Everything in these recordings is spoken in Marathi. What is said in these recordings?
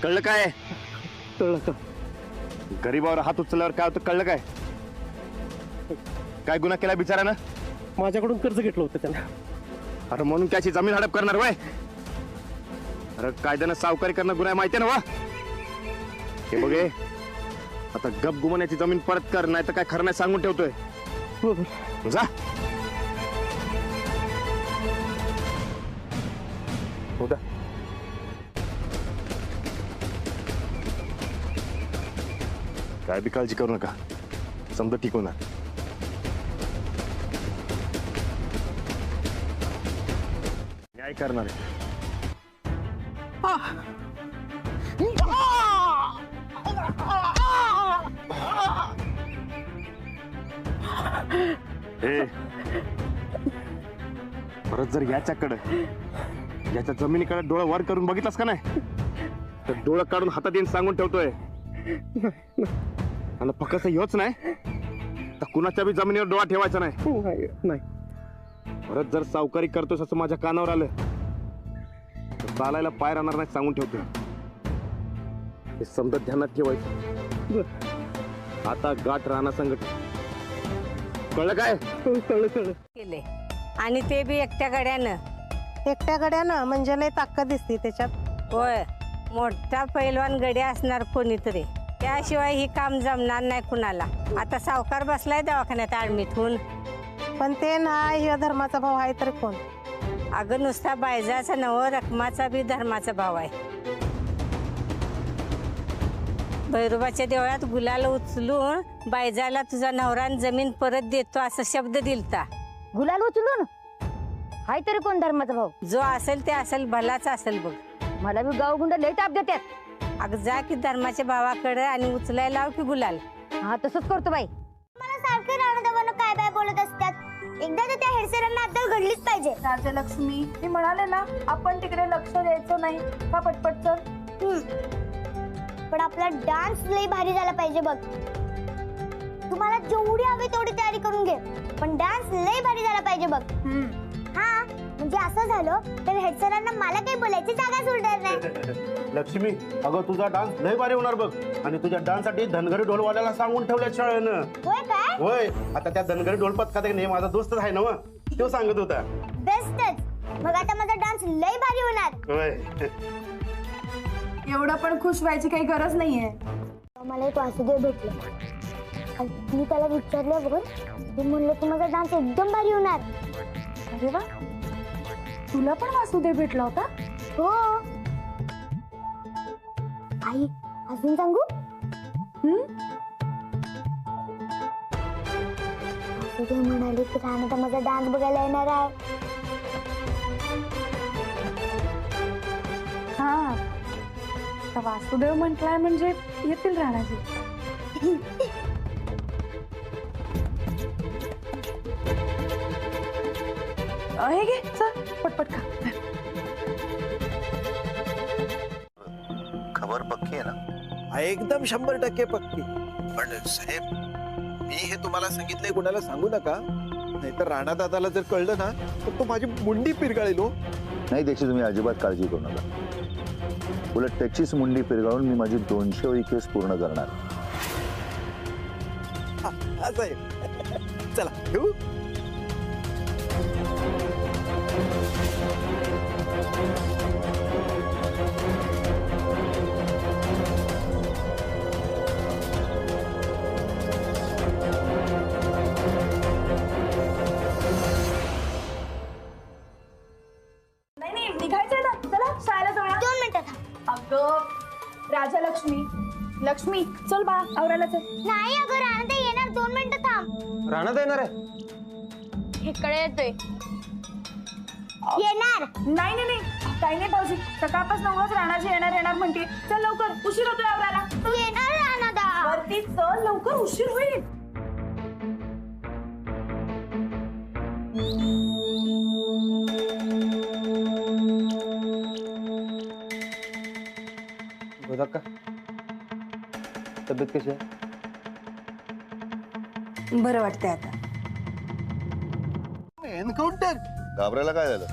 कळलं काय? कळलं का? गरीबावर हात उचलल्यावर काय होतं कळलं काय? काय गुन्हा केला बिचारानं? माझ्याकडून कर्ज घेतलं होतं त्यानं. अरे म्हणून त्याची जमीन हडप करणार वय? अरे कायद्यानं सावकारी करणं गुन्हा माहितीये ना वा? हे बघे, आता गप गुमान्याची जमीन परत कर, नाही तर काय खरं नाही सांगून ठेवतोय. जा. हो का? काय बी काळजी करू नका, समजा ठीक होणार. न्याय करणार आहे. परत जर याच्या जमिनीकडे डोळा वर करून बघितलास का नाही, तर डोळा काढून हातात येऊन सांगून ठेवतोय. आणि फक्त ह्योच नाही तर कुणाच्या बी जमिनीवर डोळा ठेवायचा नाही. नाही. परत जर सावकारी करतोस असं माझ्या कानावर आलं तर चालायला पाय राहणार नाही सांगून ठेवतोय. हे समजा ध्यानात ठेवायचं. आता गाठ राहणार संकट. कळलं काय? कळलं. केले आणि ते बी एकट्या गड्यानं. एकट्या गड्यानं म्हणजे लय ताकद दिसते त्याच्यात. होय, मोठा पैलवान गड्या असणार कोणीतरी, त्याशिवाय ही काम जमणार नाही कुणाला. आता सावकार बसलाय दवाखान्यात ऍडमिट होऊन. पण ते ना धर्माचा भाव आहे तर कोण? अगं नुसता बायजाचा नव, रकमाचा बी धर्माचा भाव आहे. भैरोबाच्या देवळात गुलाल उचलून बायजाला तुझा नवरा जमीन परत देतो असं शब्द दिलता. गुलाल उचलून? हाय तरी कोण धर्माचा भाऊ? जो असेल ते असेल, भलाच असेल बघ. मला बी गावगुंड लय ताप देतात. अगं जा की धर्माच्या भावाकडे आणि उचलायला लाव की गुलाल. हा तसंच करतो बाई. मला सारखे राणदावानं काय बाय बोलत असतात. एकदा तर त्या हेडसरांना अद्दल घडलीच पाहिजे. राजलक्ष्मी, मी म्हणाले ना आपण तिकडे लक्ष द्यायचं नाही का पटपट चल. पण आपला डान्स लई भारी झाला पाहिजे बघ. तुम्हाला जेवढी हवी तेवढी तयारी करून घे, पण डान्स लई भारी झाला पाहिजे बघ. हा म्हणजे असं झालं तर हेडसरांना मला काही बोलायची जागा सोडणार नाही. लक्ष्मी, अगं तुझा डान्स लय भारी होणार बघ. आणि तुझ्या डान्स साठी धनगरी ढोलवाल्याला सांगून ठेवल्या शाळेनं. होय काय? होय, आता त्या धनगरी ढोल पथकात नाही माझा दोस्तच आहे ना व, तो सांगत होता. बेस्टच. मग आता माझा डान्स लई भारी होणार. होय. एवढं पण खुश व्हायची काही गरज नाहीये. मला एक वासुदेव भेटले. मी त्याला विचारलं बघ, ते म्हणलं की माझा डान्स एकदम भारी होणार. अरे वा, तुला पण वासुदेव भेटला होता? हो. आई अजून सांगू? वासुदेव म्हणाले की राणा माझा डान्स बघायला येणार आहे. हा, वासुदेव म्हटलाय म्हणजे येतील राणाजी. हे घे चल पटपट खा. खबर पक्की आहे ना? एकदम 100% पक्की. पण साहेब, मी हे तुम्हाला सांगितलंय कुणाला सांगू नका. नाहीतर राणा दादाला जर कळलं ना तर तो माझी मुंडी पिरगाळेल. नाही, त्याची तुम्ही अजिबात काळजी करू नका. उलट त्याचीच मुंडी पिरगाळून मी माझी 200वी केस पूर्ण करणार. असं आहे. चला घेऊ. नाही निघायचंय ना, चला शाळेला जाऊया. 2 मिनिटं. अगं राजलक्ष्मी, लक्ष्मी चल बा आवरायला चल. नाही अगं राणा येणार. 2 मिनिटं थांब. राणा येणार आहे? इकडे येतोय. येणार. नाही नाही नाही, काही नाही भाऊजी, सकाळपासून उगाच राणाजी येणार म्हणते. चल लवकर, उशीर होतोय आवरायला. येणार राणा. वरती चल लवकर, उशीर होईल. का तब्येत कशी आहे? बरं वाटतंय आता. एन्काउंटर? घाबरायला काय झालं?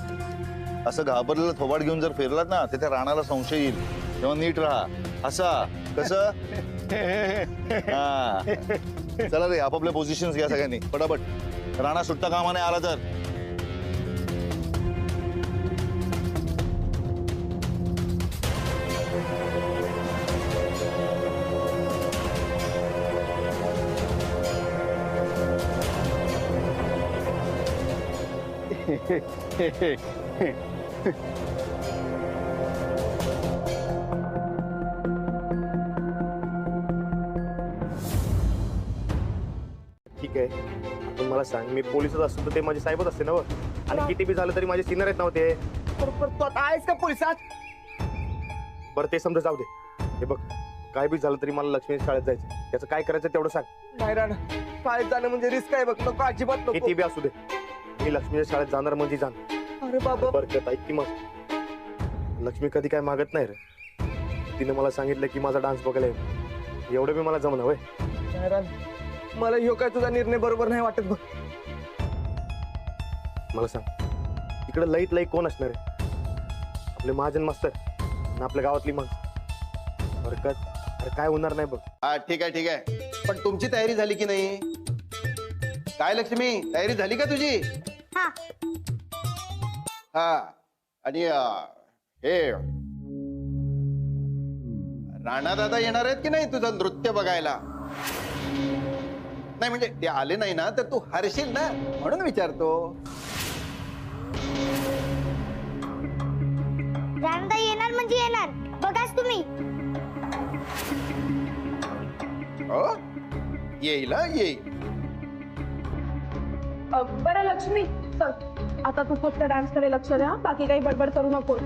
असं घाबरलेलं थोबाड घेऊन जर फिरलात ना तर त्या राणाला संशय येईल. तेव्हा नीट राहा. असा कसं हा. चला रे, आपापले पोझिशन घ्या सगळ्यांनी पटापट. राणा सुट्टा कामा नाही आला तर. ठीक आहे, पण मला सांग, मी पोलिसच असतो तर ते माझे साहेबच असते ना व? आणि किती बी झालं तरी माझे सिनियर आहेत नव्हते. तू आता आहेस का पोलिसात? बरं ते समजा जाऊ दे. हे बघ, काय बी झालं तरी मला लक्ष्मी शाळेत जायचं. त्याचं काय करायचं तेवढं सांग. नाही राणा, शाळेत जाणं म्हणजे रिस्क आहे बघ. नको, अजिबात नको. किती बी असू दे, मी लक्ष्मीच्या शाळेत जाणार म्हणजे जाणार. अरे बाबा, बरकत ऐक की मग, लक्ष्मी कधी काय मागत नाही रे. तिने मला सांगितलं की माझा डान्स बघायला येईल. एवढं बी मला जमणं होय. नाही राणा, मला ह्यो काय तुझा निर्णय बरोबर नाही वाटत बघ. मला सांग, इकडे लईत लई कोण असणार आहे? आपले महाजन मास्तर आणि आपल्या गावातली माणसं. बरकत, अरे काय होणार नाही बघ. हा ठीक आहे ठीक आहे, पण तुमची तयारी झाली की नाही? काय लक्ष्मी, तयारी झाली का तुझी? हा. हा. आणि हे राणा दादा येणार आहेत की नाही तुझं नृत्य बघायला? नाही म्हणजे ते आले नाही ना तर तू हरशील ना, म्हणून विचारतो. राणा येणार म्हणजे येणार, बघाच तुम्ही. हो येईल हा, येईल. बरं लक्ष्मी, चल आता तू फक्त डान्स कडे लक्ष द्या, बाकी काही बडबड करू नको.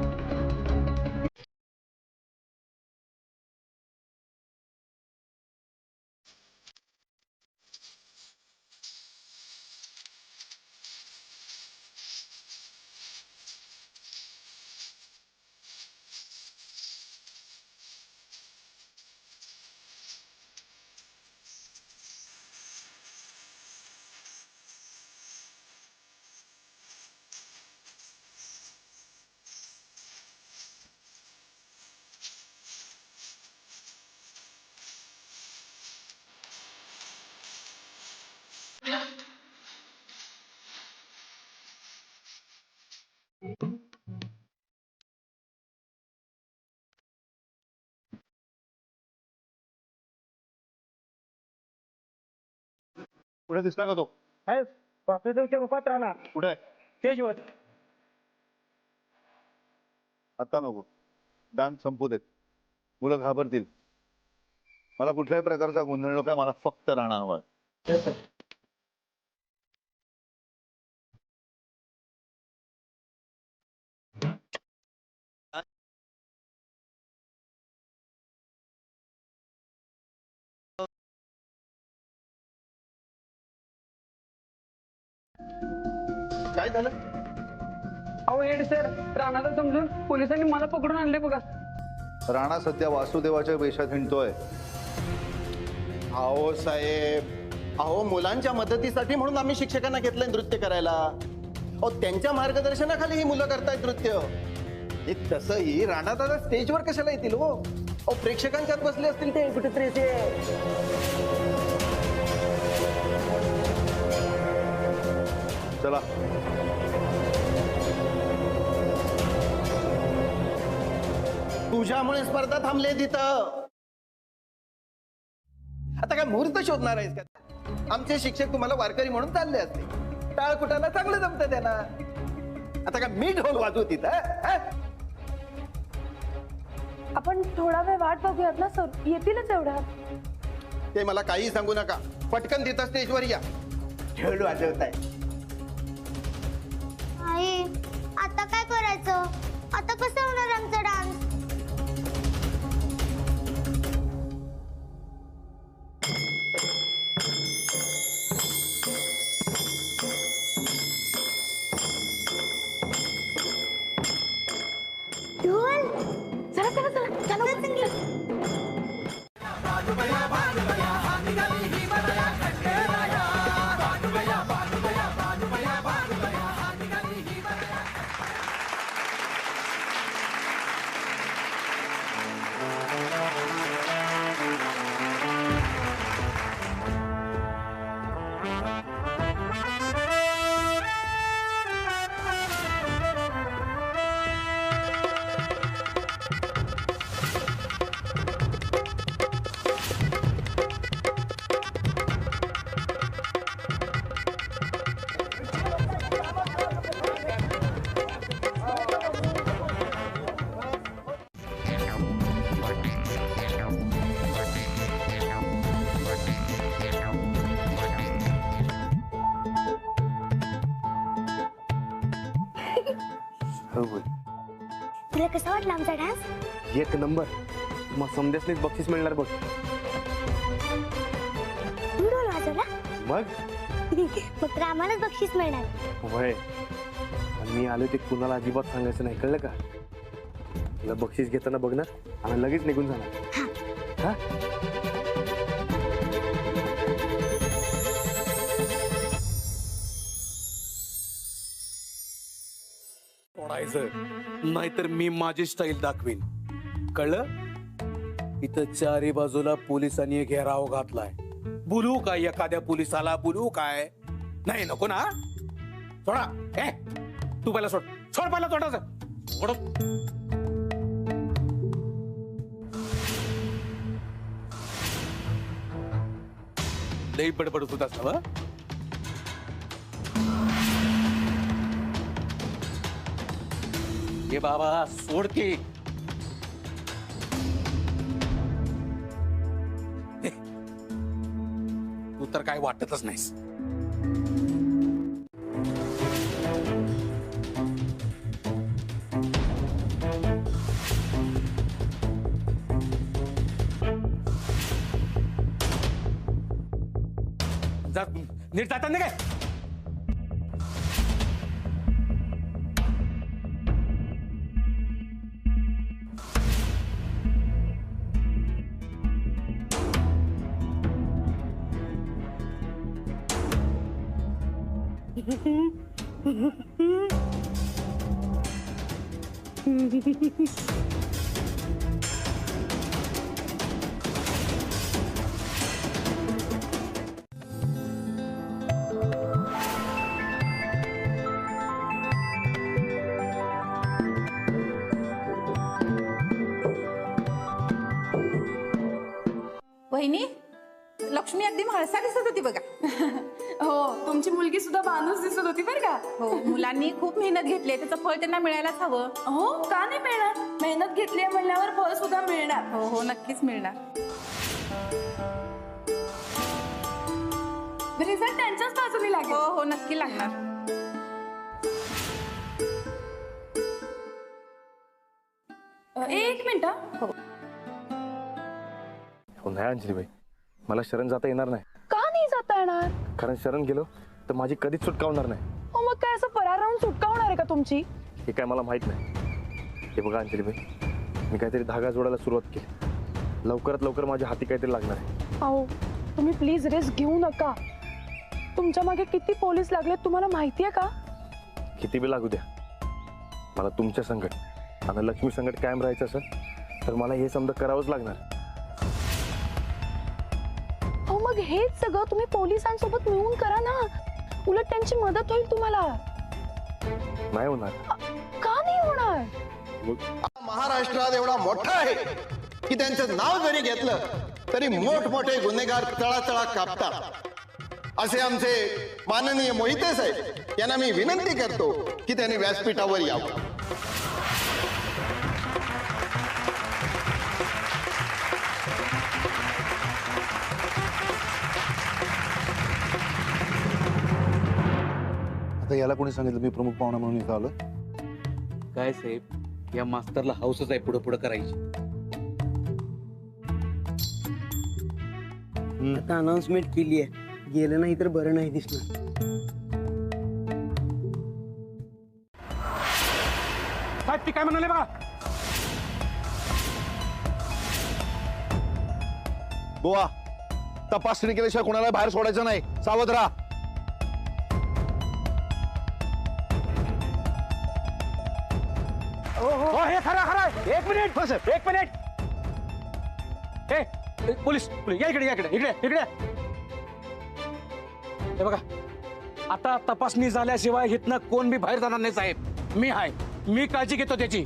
पुढे दिसला का तो? बापरेच्या रूपात राहणार कुठे? स्टेजवर. आता नको, डान्स संपू देत. मुलं घाबरतील. मला कुठल्याही प्रकारचा गोंधळ नको, मला फक्त राणा हवाय. काय झालं? अहो हेड सर, राणाला समजून पोलिसांनी मला पकडून आणले बघा. राणा सध्या वासुदेवाच्या वेशात हिंडतोय. अहो साहेब, अहो मुलांच्या मदतीसाठी म्हणून आम्ही शिक्षकांना घेतलंय नृत्य करायला. अहो त्यांच्या मार्गदर्शनाखाली ही मुलं करतायत नृत्य. हे तसंही राणा दादा स्टेजवर कशाला येतील हो? अहो प्रेक्षकांच्यात बसले असतील ते कुठेतरी ते. चला. तुझ्यामुळे स्पर्धा थांबले तिथं. आता काय मुहूर्त शोधणार आहेस का? आमचे शिक्षक तुम्हाला वारकरी म्हणून चालले असते. टाळ कुटाला चांगलं जमतं त्यांना. आता काय मी ढोल वाजवू तिथं? आपण थोडा वेळ वाट बघूयात ना सर, येतीलच एवढ्या. ते मला काही सांगू नका, पटकन तिथं स्टेजवर या. ढोल वाजवताय. आई, आता काय करायचं? आता कसं होणार आमचा डान्स? ढोल, चला चला चला चला संगीत. हो बोल. तुला कसा वाटला आमचा डान्स? एक नंबर. मग समजेसनीच बक्षीस मिळणार बघ. तू ढोल वाजवला? मग मग तर आम्हालाच बक्षीस मिळणार. वय. आणि मी आलो ते कुणाला अजिबात सांगायचं नाही, कळलं का? तुला बक्षीस घेताना बघणार आणि लगेच निघून जाणार. हा? सोडायचं नाहीतर मी माझी स्टाईल दाखवीन, कळलं? इथं चारी बाजूला पोलिसांनी घेराव घातलाय. बोलू काय एखाद्या पोलिसाला? बोलू काय? नाही, नको ना. सोडा. ए तू पहिला सोड. सोड पहिला सोडायचं. सोड. लई बडबडत होत असावं. ये बाबा सोड की. तू तर काय वाटतच नाहीस. नीट जाताना काय? वहिनी, लक्ष्मी अगदी म्हाळसा दिसत होती बघा. हो, तुमची मुलगी सुद्धा माणूस दिसत होती बरं का. हो, मुलांनी खूप मेहनत घेतली, त्याचं फळ त्यांना मिळायलाच हवं. हो, का नाही मिळणार? मेहनत घेतली म्हणल्यावर फळ सुद्धा मिळणार. हो हो, नक्कीच मिळणार. रिझल्ट त्यांच्याच बाजूने लागेल. हो हो, नक्की लागणार. एक मिनिट. हो नाही अंजलीबाई, मला शरण जाता येणार नाही. का नाही जाता येणार? कारण शरण गेलो तर माझी कधीच सुटका होणार नाही. हो, मग काय असं फरार राहून सुटका होणार आहे का तुमची? हे काय मला माहित नाही. हे बघा अंजलीबाई, मी काहीतरी धागा जोडायला सुरुवात केली. लवकरात लवकर माझ्या हाती काहीतरी लागणार आहे. अहो, तुम्ही प्लीज रिस्क घेऊ नका. तुमच्या मागे किती पोलीस लागलेत तुम्हाला माहिती आहे का? किती बी लागू द्या, मला तुमच्या संकट आणि लक्ष्मी संकट कायम राहायचं असेल तर मला हे समजा करावंच लागणार. अहो, मग हेच सगळं तुम्ही पोलिसांसोबत मिळून करा ना. उलट त्यांची मदत होईल तुम्हाला. नाही होणार. का नाही होणार? महाराष्ट्रात एवढा मोठा आहे की त्यांचं नाव जरी घेतलं तरी मोठमोठे गुन्हेगार तळातळा कापतात. असे आमचे माननीय मोहिते साहेब यांना मी विनंती करतो की त्यांनी व्यासपीठावर यावं. आता याला कोणी सांगितलं मी प्रमुख पाहुणा म्हणून इथं आलो? काय साहेब, या मास्तरला हाऊसच आहे पुढे पुढे करायची. आता अनाउन्समेंट केली आहे, गेलं नाही तर बरं नाही दिसणार. साहेब ती काय म्हणाले बघा. बुवा, तपासणी केल्याशिवाय कोणाला बाहेर सोडायचं नाही. सावध राहा. हो, हे खरं खरं. एक मिनिट, एक मिनिट. हे पोलीस, या इकडे, या इकडे, इकडे इकडे. हे बघा, आता तपासणी झाल्याशिवाय इथनं कोण बी बाहेर जाणार नाही साहेब. मी आहे, मी काळजी घेतो त्याची.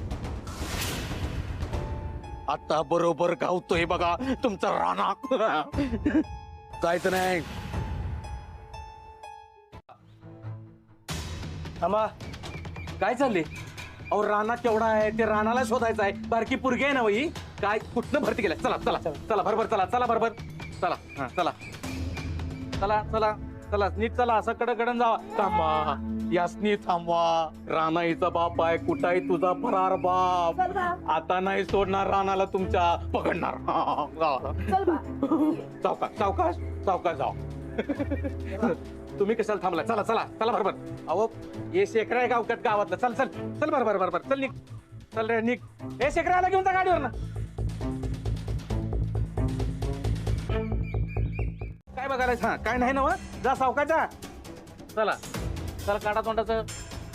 आता बरोबर गावतोय बघा तुमचा राणा. जायचं नाही. थांबा, काय चालले? अहो, राणा केवढा आहे ते राणाला शोधायचं आहे. बारकी पुरगी आहे ना वही, काय कुठनं भरती केलं? चला चला चला, बरोबर चला, चला बरोबर चला. हा चला चला चला चला, नीट चला, असं कडकडन जावा. थांबा, यासनी थांबवा. राणाईचा बाप आहे, कुठाई तुझा फरार बाप. आता नाही सोडणार राणाला तुमच्या, पकडणार. सावकाश सावकाश सावकाश जाओ. तुम्ही कशाला थांबला? चला चला चला बरोबर. अहो हे शेखर आहे गावातलं. चल चल चल बरोबर बरोबर. चल निघ, चल रे निघ. हे शेखराला घेऊन जा गाडीवर ना. काय बघायला? हा काय नाही ना मग, जा सावकाश जा. चला चला काढा तोंडाचं.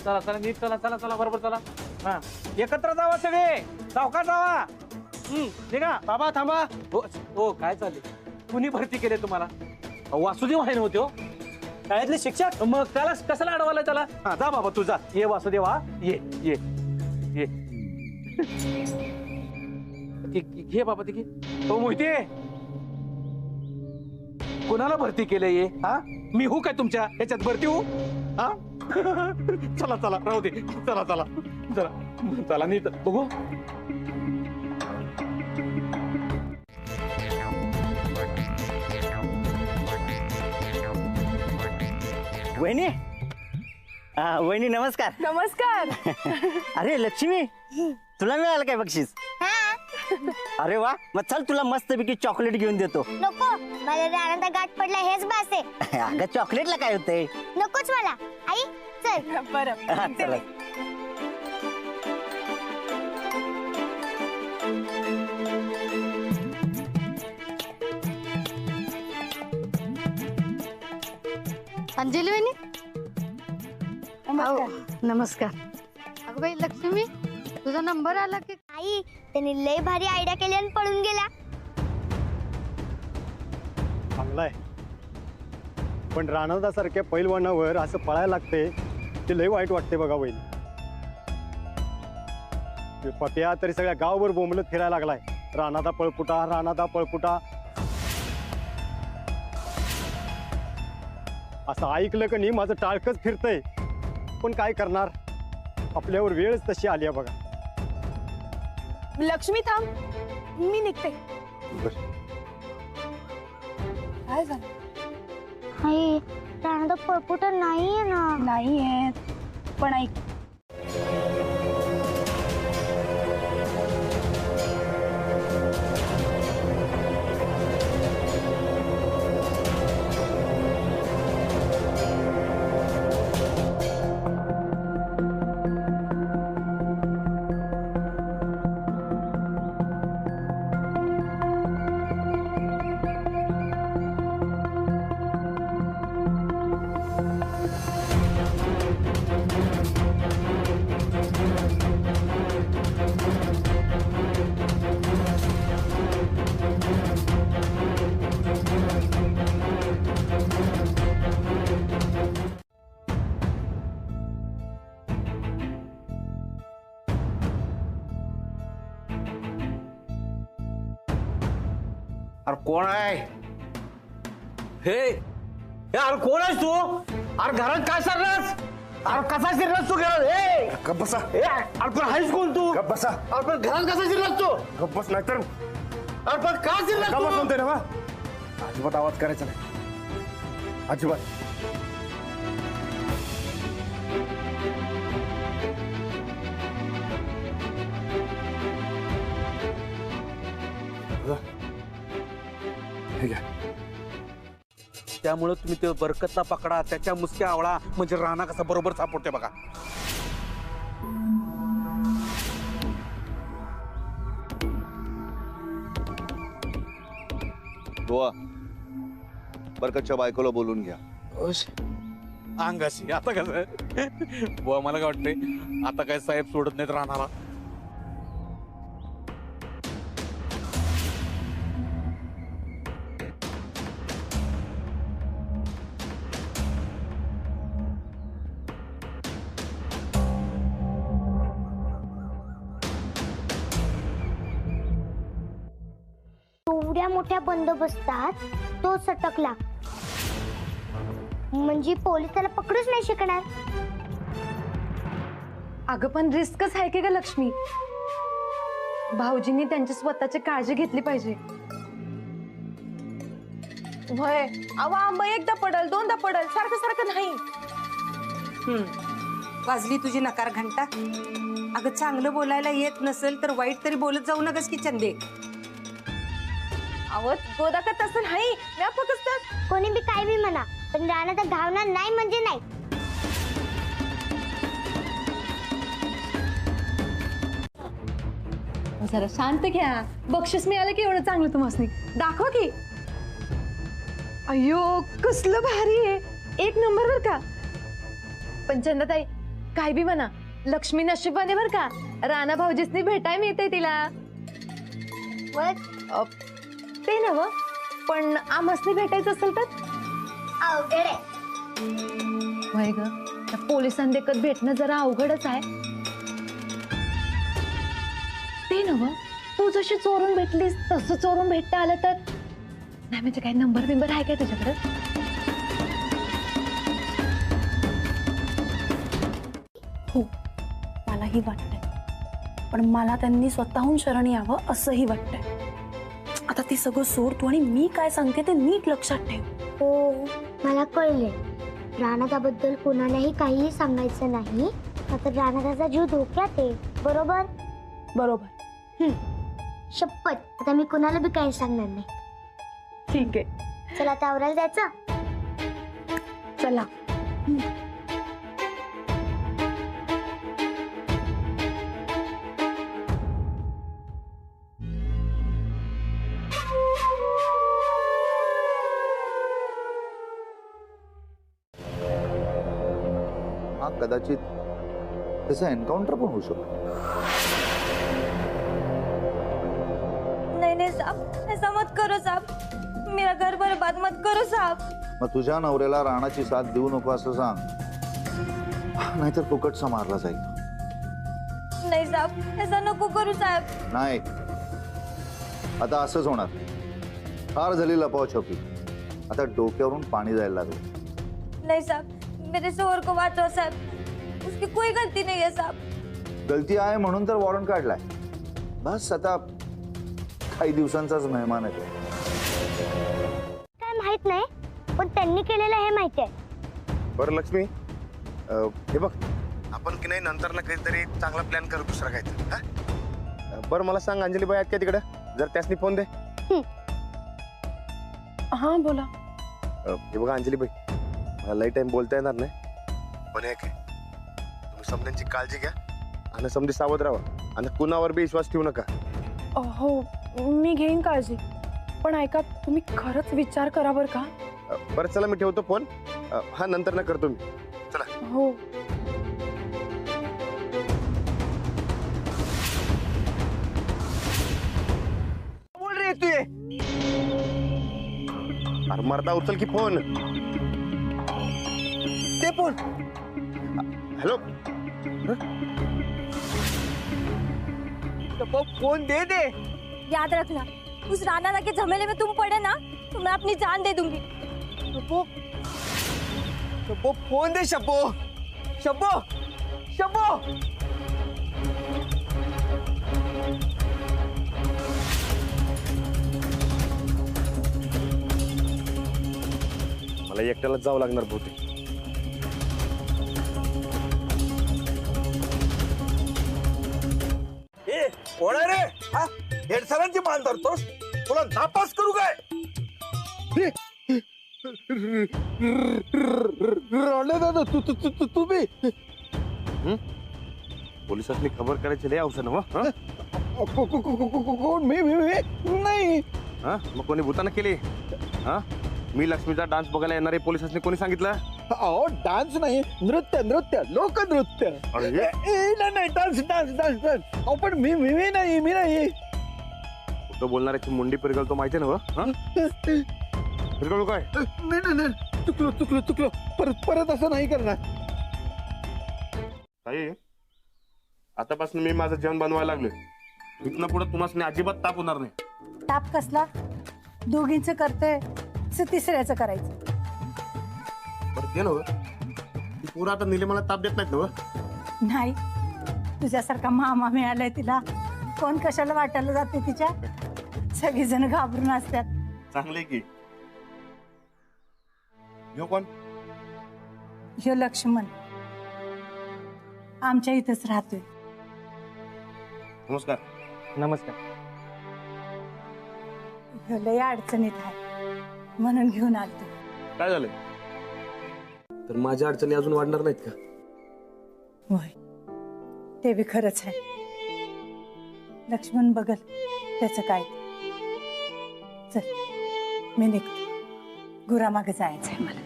चला चला नीट चला चला चला बरोबर चला. हा एकत्र जावा सगळे, सावकाश जावा. निघा. बाबा थांबा. हो काय चालेल? कुणी भरती केले तुम्हाला? वासुदेव आहे नव्हते हो शाळेतले शिक्षक. मग त्याला कशाला अडवायला त्याला? हा जा बाबा तू जा. ये वासुदेव, हा ये ये ये. घे बाबा ते घे. हो मोहिते, कोणाला भरती केलंय ये? हा मी हो काय तुमच्या ह्याच्यात भरती हो? हा चला चला राहू दे. चला चला चला चला नीट बघू. वहिनी, वहिनी नमस्कार. नमस्कार. अरे लक्ष्मी, तुला मिळालं काय बक्षीस? अरे वा, मग चल तुला मस्तपैकी चॉकलेट घेऊन देतो. नको, मला रानाचा गाठ पडला हेच बास आहे. अगं चॉकलेटला काय होतंय? नकोच मला. आई चल. हा, चला. अंजली वहिनी नमस्कार. अगं बाई लक्ष्मी, तुझा नंबर आला की? आई त्यांनी लय भारी आयडिया केली आणि पळून गेला. चांगलाय, पण राणादासारख्या पैलवानावर असं पळायला लागते ते लय वाईट वाटते बघा वहिनी. पप्या तरी सगळ्या गावभर बोंबलत फिरायला लागलाय. राणादा पळपुटा, राणादा पळपुटा. असं ऐकलं का नाही माझं टाळकच फिरतंय. पण काय करणार, आपल्यावर वेळच तशी आली आहे बघा. लक्ष्मी थांब, मी निघते. काय झालं? आई राणादा पळपुटा नाहीये ना. नाहीये, पण ऐक, अरे कोण आहे हे? अरे कोण आहेस तू? अरे घरात काय सरलास? अरे कसा शिरलास तू घरात? गप्प बसा. अरे पण आहेस कोण तू? गप्प बसा. अरे पण घरात कसा शिरलास तू? गप्प बस, नाहीतर अरे पण का शिरलास गप्प बस तू? म्हणतोय ना बा. अजिबात आवाज करायचा नाही, अजिबात. हे घ्या. त्यामुळे तुम्ही ते बरकतला पकडा, त्याच्या मुसक्या आवळा, म्हणजे राणा कसा बरोबर सापडते बघा. बुवा, बरकतच्या बायकोला बोलून घ्या. अंगाशी आता कसं बुवा, मला काय वाटतंय आता काय साहेब सोडत नाहीत राणाला. एवढ्या मोठ्या बंदोबस्तात तो सटकला म्हणजे पोलीस त्याला पकडूच नाही शकणार. अगं पण रिस्कच आहे की ग लक्ष्मी. भाऊजींनी त्यांची स्वतःची काळजी घेतली पाहिजे. वय अहो आंबा एकदा पडल दोनदा पडल, सारखं सारखं नाही. वाजली तुझी नकार घंटा. अगं चांगलं बोलायला येत नसेल तर वाईट तरी बोलत जाऊ नकस की चंदे. अहो गोदा का तसं नाही व्यापक असतात. कोणी बी काय बी म्हणा पण राणा तर घावणार नाही म्हणजे नाही. जरा शांत घ्या. बक्षीस मिळालं की एवढं चांगलं तुम्हाला दाखवा की. अयो कसलं भारी आहे. एक नंबर बर का. पण चंदाताई काय बी म्हणा लक्ष्मी नशिबाने बर का राणा भाऊजीसनी भेटाय मिळते तिला. ते नव पण आम्हासनी भेटायचं असेल तर अवघड आहे. होय ग त्या पोलिसांदेखत भेटणं जरा अवघडच आहे. ते नव तू जशी चोरून भेटलीस तसं चोरून भेटता आलं तर नाही म्हणजे काही नंबर बिंबर आहे काय तुझ्याकडे. हो मलाही वाटतंय पण मला त्यांनी स्वतःहून शरण यावं असंही वाटतंय. आता ते सगळं सोड तू आणि मी काय सांगते ते नीट लक्षात ठेव. हो मला कळले. राणादाबद्दल कोणालाही काहीही सांगायचं नाही तर राणादाचा जीव धोक्यात आहे. बरोबर बरोबर. शपथ आता मी कोणाला बी काही सांगणार नाही. ठीक आहे चला आता आवरायला जायचं. चला. हा कदाचित त्याचा एन्काउंटर पण होऊ शकतो. नहीं नहीं साहब ऐसा मत करो साहब. मेरा घर बर्बाद मत करो साहब. मग तुझ्या नवऱ्याला राणाची साथ देऊ नको असं सांग नाहीतर फुकटचा मारला जाईल. नहीं साहब ऐसा नको करू साहब. नाही आता असंच होणार. फार झाली लपावछपी. आता डोक्यावरून पाणी जायला लागलं. नहीं साहब मेरे शोहर को वाचो साहब. उसकी कोई गलती नहीं है साहब. गलती आहे म्हणून तर वॉरंट काढलाय. बस आता काही दिवसांचाच मेहमान आहे. काय माहित नाही पण त्यांनी केलेलं हे माहिती आहे. बरं लक्ष्मी हे बघ आपण की नाही नंतर ना कधीतरी चांगला प्लॅन करू दुसरा काय. बरं मला सांग अंजलीबाई आहेत का तिकडे. जर त्यासनी फोन दे. हा बोला. हे बघा अंजलीबाई मला लई टाइम बोलता येणार नाही पण एक आहे तुम्ही समध्यांची काळजी घ्या आणि समधी सावध राहा आणि कुणावर बी विश्वास ठेवू नका. हो मी घेईन काळजी पण ऐका तुम्ही खरंच विचार करा बरं का. बरं चला मी ठेवतो फोन. हा नंतर ना करतो मी. चला. हो बोल रे तू. अरे मरदा उचल की फोन. ते फोन. हॅलो फोन दे दे. याद रखना उस राणा के झमेले में तुम पड़े ना तो मैं अपनी जान दे दूंगी. शब्बो फोन दे. शब्बो शब्बो शब्बो. मला एकट्यालाच जावं लागणार बहुतेक. कोण आहे रे. हा हेडसरांची मान धरतोस. तुला नापास करू काय. दादा तुम्ही पोलिसांनी खबर करायची लय अवसर ना. कोण. मी नाही. हा मग कोणी भूताना केली. हा मी लक्ष्मीचा डान्स बघायला येणारे पोलिसांनी कोणी सांगितलं. अहो डान्स नाही नृत्य नृत्य लोकनृत्य. नाही डान्स डान्स डान्स डान्स. अहो पण मी नाही. तो बोलणाऱ्याची मुंडी पिरगळतो माहिती ना. पिरगळू काय. नाही चुकलो परत असं नाही करणार. ताई आतापासून मी माझं जेवण बनवायला लागलोय. इथनं पुढे तुम्हाला अजिबात ताप होणार नाही. ताप कसला. दोघींचं करतोय तिसऱ्याचं करायचं. बरं ते नव्ह ती पुरा आता निलेमाला ताप देत नाहीत नव्ह. नाही तुझ्यासारखा मामा मिळालाय तिला. कोण कशाला वाटायला जाते तिच्या. सगळीजण घाबरून असतात. चांगले की. ह्यो कोण. ह्यो लक्ष्मण आमच्या इथंच राहतोय. नमस्कार. नमस्कार. ह्यो लय अडचणीत आहे म्हणून घेऊन आलतो. काय झालं? तर माझ्या अडचणी अजून वाढणार नाहीत का? होय, ते बी खरंच आहे. लक्ष्मण बघल त्याचं काय. चल मी निघते, गुरामागे जायचं आहे मला.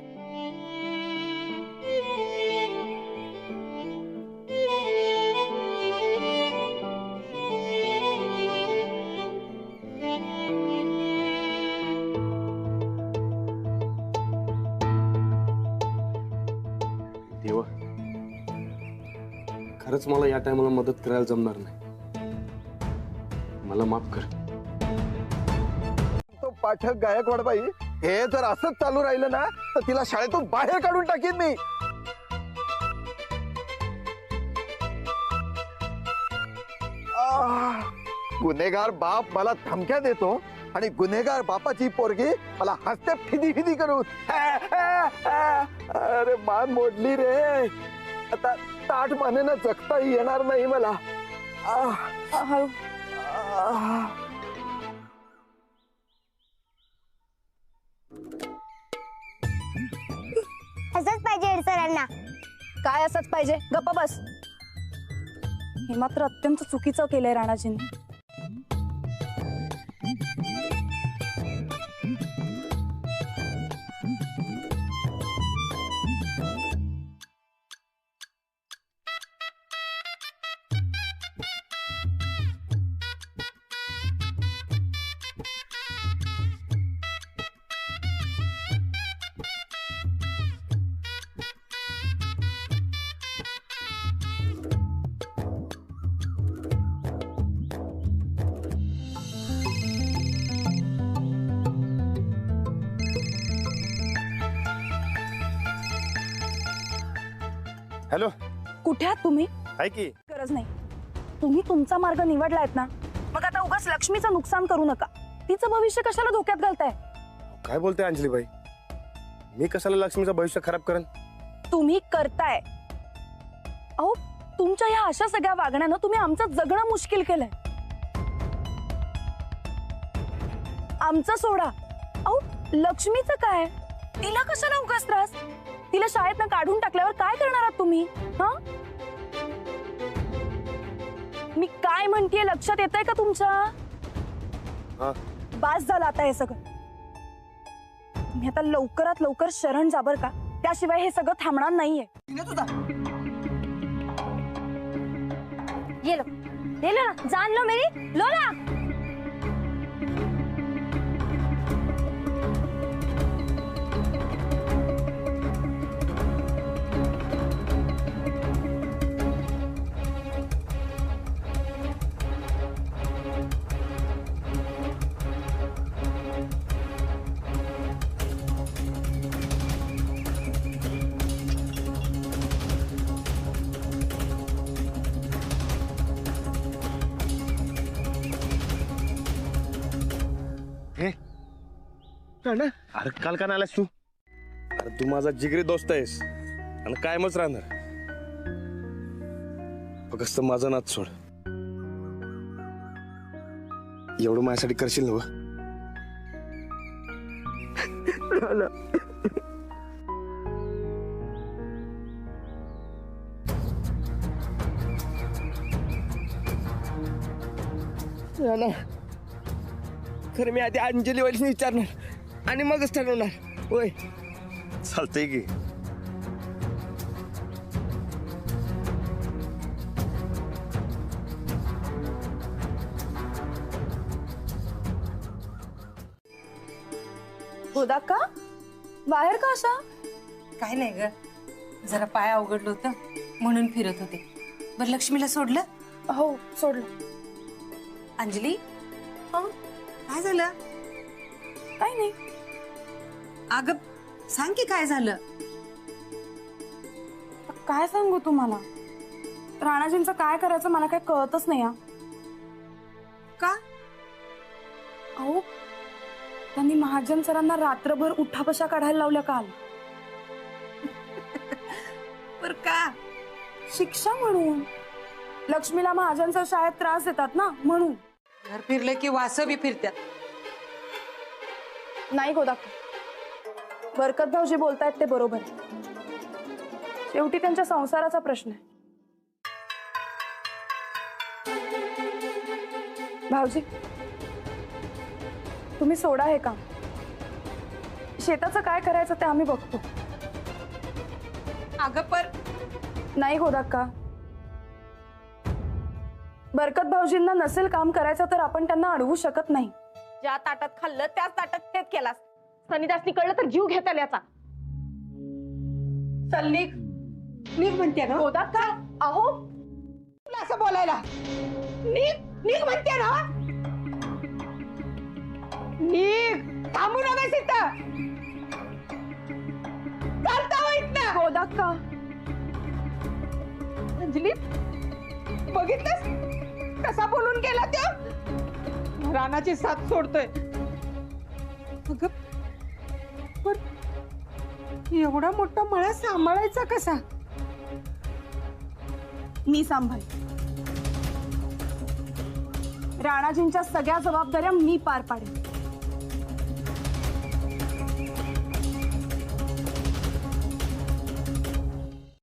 देवा, खरंच मला या टायमाला मदत करायला जमणार नाही. मला माफ कर. तो पाठक गायकवाड बाई हे जर असंच चालू राहिलं ना तर तिला शाळेतून बाहेर काढून टाकीन मी. गुन्हेगार बाप मला धमक्या देतो आणि गुन्हेगार बापाची पोरगी मला हसते फिदी फिदी करून. अरे मान मोडली रे. आता ताट मानेनं जगताही येणार नाही मला. असंच पाहिजे हेड सरांना. काय असंच पाहिजे? गप्प बस. हे मात्र अत्यंत चुकीचं केलंय राणाजींनी. हॅलो, कुठे आहात तुम्ही? आहे की. गरज नाही. तुम्ही तुमचा मार्ग निवडलायत ना, मग आता उगाच लक्ष्मीचं नुकसान करू नका. तिचं भविष्य कशाला धोक्यात घालताय? काय बोलते अंजलीबाई? मी कशाला लक्ष्मीचं भविष्य खराब करेन? तुम्ही करताय. अहो, तुमच्या ह्या अशा सगळ्या वागण्यानं तुम्ही आमचं जगणं मुश्किल केलंय. आमचं सोडा. अहो, लक्ष्मीचं काय? तिला कशाला उगाच त्रास? तिला शाळेतनं काढून टाकल्यावर काय करणार आहात तुम्ही? हा, मी काय म्हणतेय लक्षात येतंय का तुमच्या? बास झालं आता हे सगळं. तुम्ही आता लवकरात लवकर शरण जा बर का, त्याशिवाय हे सगळं थांबणार नाहीये. ये लो ना, जान लो मेरी, लो ना. अरे काल का आलास तू? अरे तू माझा जिगरी दोस्त आहेस आणि कायमच राहणार. फक्त माझा नाच सोड. एवढं माझ्यासाठी करशील ना? खरं मी आधी अंजली वडील विचारणार आणि मगच ठरवणार. होय, चालतंय की. होदा का बाहेर का असा? काय नाही ग, जरा पाय अवघडलं होतं म्हणून फिरत होते. बरं, लक्ष्मीला सोडलं? हो, सोडलं. अंजली, काय झालं? काय नाही. अगं सांग की काय झालं? काय सांगू तुम्हाला? राणाजींचं काय करायचं मला काय कळतच नाही. का? अहो, त्यांनी महाजन सरांना रात्रभर उठाबशा काढायला लावल्या काल. पर का? शिक्षा म्हणून. लक्ष्मीला महाजनच्या शाळेत त्रास देतात ना म्हणून. घर फिरले की वास बी फिरत्यात. नाही गोदाक्का, बरकत भाऊजी बोलतायत ते बरोबर आहे. शेवटी त्यांच्या संसाराचा प्रश्न आहे. भाऊजी, तुम्ही सोडा हे काम. शेताचं काय करायचं ते आम्ही बघतो. अगं पर नाही गोदाक्का, बरकत भाऊजींना नसेल काम करायचं तर आपण त्यांना अडवू शकत नाही. ज्या ताटात खाल्लं त्याच ताटात फेत केलास. सनीदासनी कळलं तर जीव घेता याचा. चल निघ निघ म्हणते ना. गोदाक्का, अहो तुला असं बोलायला. निघ निघ म्हणते ना. निघ, थांबू नका इथं. चालता होईत ना. गोदाक्का, अंजली बघितलंस कसा बोलून गेला तो. रानाची साथ सोडतोय. अगं पण एवढा मोठा मळा सांभाळायचा कसा. मी सांभाळ. राणाजींच्या सगळ्या जबाबदाऱ्या मी पार पाडेन.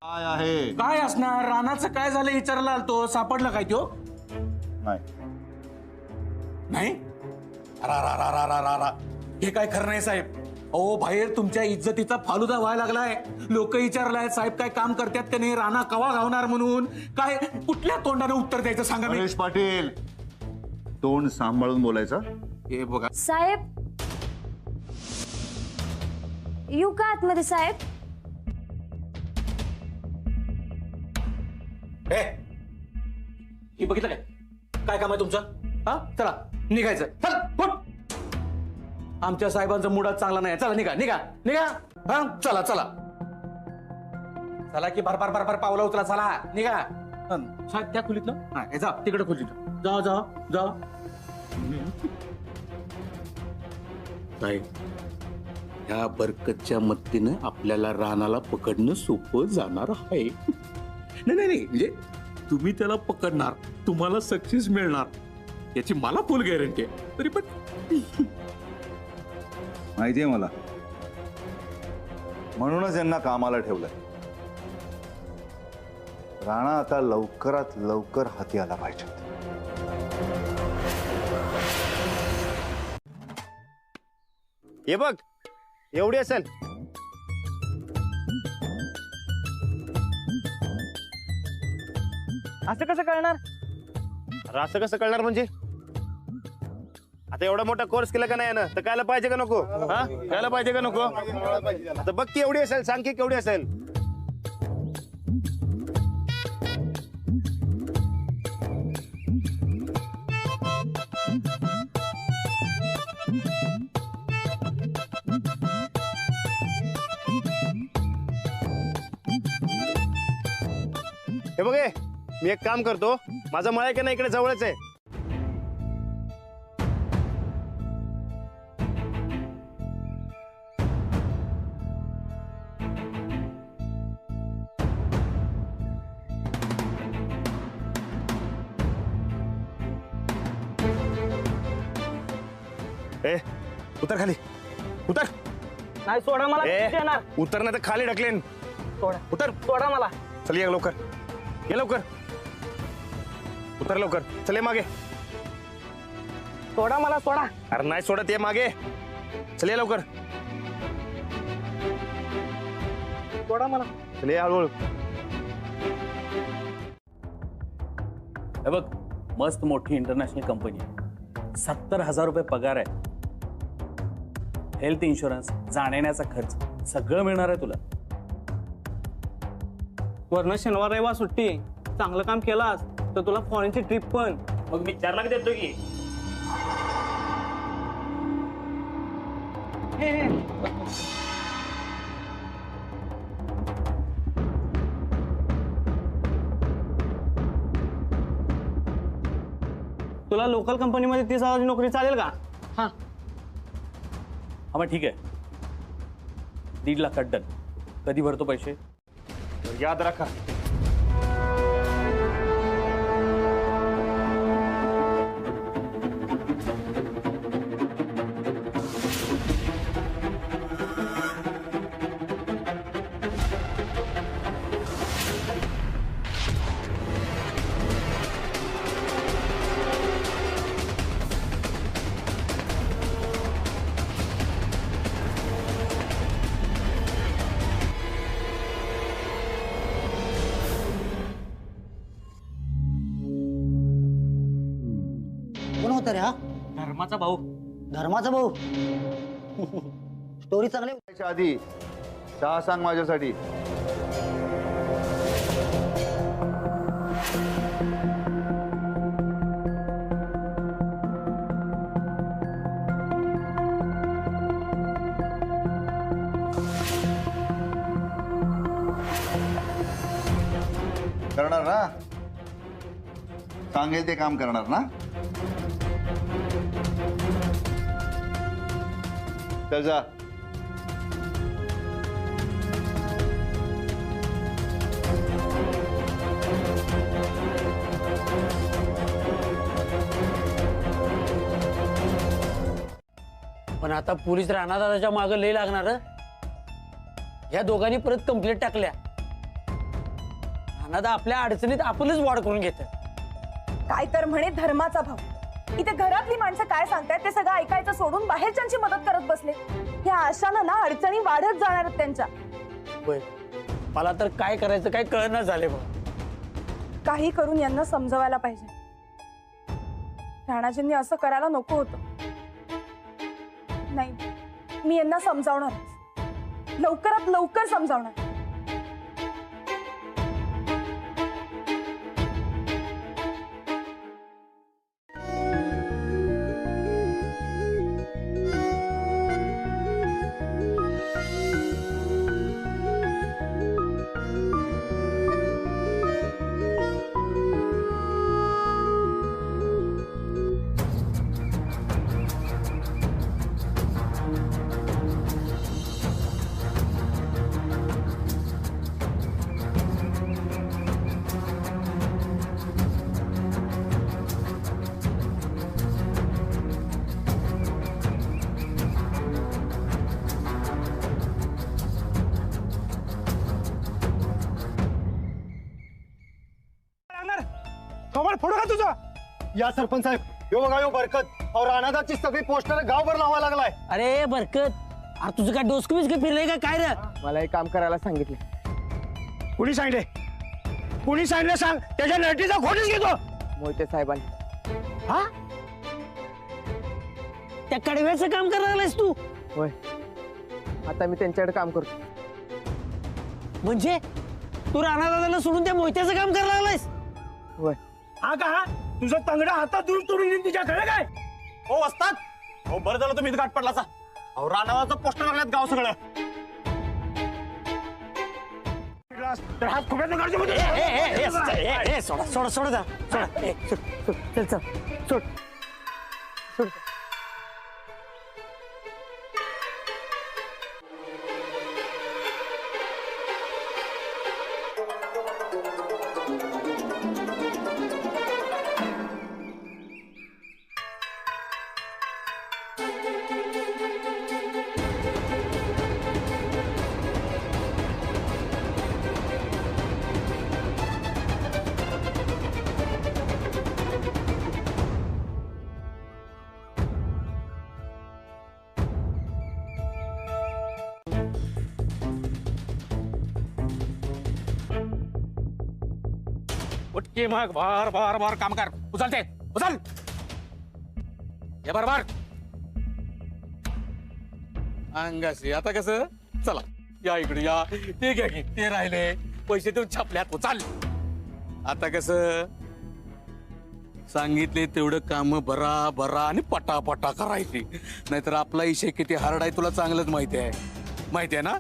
काय आहे? काय असणार? रानाचं काय झालं विचारायला आलतो. सापडलं काय तो? नाही. रा रा रा रा रा रा रा. हे काय खरं नाही साहेब. अहो बाहेर तुमच्या इज्जतीचा फालुदा व्हायला लागलाय. लोक विचारलाय साहेब काय काम करतात का नाही, राणा कवा गावणार म्हणून. काय कुठल्या तोंडाने उत्तर द्यायचं सांगा. गणेश पाटील, तोंड सांभाळून बोलायचं. हे बघा साहेब, येऊ का आतमध्ये साहेब? हे बघितलं काय काय काम आहे तुमचं? हा चला निघायचं. चल फुट. आमच्या साहेबांचा मुडात चांगला नाही. चला निघा निघा निघा. हा चला चला चला की भर भर भर भर पावलं उचला. चला निघा. साहेब त्या खोलीत ना. हा जा तिकडे खोलीत. जा जा जा. साहेब, ह्या बरकतच्या मदतीनं आपल्याला रानाला पकडणं सोपं जाणार आहे. नाही नाही नाही, म्हणजे तुम्ही त्याला पकडणार, तुम्हाला सक्सेस मिळणार याची मला फुल गॅरंटी आहे. तरी पण माहितीये मला, म्हणूनच यांना कामाला ठेवलंय. राणा आता लवकरात लवकर हाती आला पाहिजे. हे बघ एवढी असेल. असं कसं कळणार? अरे असं कसं कळणार म्हणजे? आता एवढा मोठा कोर्स केला का नाही ना, तर कायला पाहिजे का नको? हा कायला पाहिजे का नको? आता बघ की एवढी असेल, सांग की केवढी असेल. हे बघ, मी एक काम करतो, माझा मळा की नाही इकडे जवळच आहे. उतर खाली, उतर. नाही सोडा मला. उतर नाही तर खाली ढकलेन. सोडा, उतर. सोडा मला. चल ये लवकर, ये लवकर. उतर लवकर. चल ये मागे. सोडा मला, सोडा. अरे नाही सोडत, ये मागे. चल ये लवकर. सोडा मला. चल ये हळूहळू. हे बघ, मस्त मोठी इंटरनॅशनल कंपनी आहे. 70,000 रुपये पगार आहे. हेल्थ इन्शुरन्स, जाण्याचा खर्च सगळं मिळणार आहे तुला. वरनं शनिवार रविवार सुट्टी. चांगलं काम केलास तर तुला फॉरेनची ट्रिप पण. मग मी 4 लाख देतो की. तुला लोकल कंपनीमध्ये 30,000ची नोकरी चालेल का? हा मग ठीक आहे. 1.5 लाखात डन. कधी भरतो पैसे? याद रखा, वाटतं रे हा? धर्माचा भाऊ. धर्माचा भाऊ. स्टोरी चांगली. आधी चहा सांग माझ्यासाठी. करणार ना? सांगेल ते काम करणार ना? चल जा. पण आता पोलीस राणादादाच्या मागं लय लागणार. या दोघांनी परत कंप्लेंट टाकल्या. राणादा आपल्या अडचणीत आपणच वाढ करून घेत. काय तर म्हणे धर्माचा भाऊ. इथे घरातली माणसं काय सांगतायत ते सगळं ऐकायचं सोडून बाहेरच्यांची मदत करत बसले. या आशानं ना अडचणी वाढत जाणार आहेत त्यांच्या. मला तर काय करायचं काय कळना झाले बघ. काही करून यांना समजवायला पाहिजे. राणाजींनी असं करायला नको होतं. नाही, मी यांना समजावणार. लवकरात लवकर समजावणार. कमळ फोडू का तुझा? या सरपंच साहेब, यो बघा यो बरकत और राणादाची सगळी पोस्टर गावभर लावायला लागलाय. अरे बरकत, अरे तुझं काय डोसकं का फिरलंय का काय रे? मला एक काम करायला सांगितले. कुणी सांगले? कुणी सांगले सांग. त्याच्या नटीचा खोटच घेतो. मोहिते साहेबांनी. हा? त्या कडव्याचं काम करायला लागलायस तू? होय, आता मी त्यांच्याकडे काम करतो. म्हणजे तू राणादादाला सोडून त्या मोहित्याचं काम करायला लागलायस? होय. हा का? तुझं तंगडा हातात दूर तोडून येईन तिच्याकडे काय? हो असतात. हो बरं झालं तुम्ही गाठ पडलासा. अहो राणावाचं पोस्टर लागल्यात गाव सगळं. तर हात खोब्यात काढतो मध्ये. सोडा सोडा सोडा जा सोडा. चल चल सोड सोड. उठके मग बार बार बार काम कर. उचलते उचल. हे बरोबर अंगाशी. आता कसं? चला या इकडे या. ते घ्या की ते राहिले पैसे देऊन छापल्यात. उचल. आता कसं सांगितले तेवढं काम बरा बरा आणि पटापटा करायची. नाहीतर आपला इशे किती हार्ड आहे तुला चांगलंच माहिती आहे. माहिती आहे ना?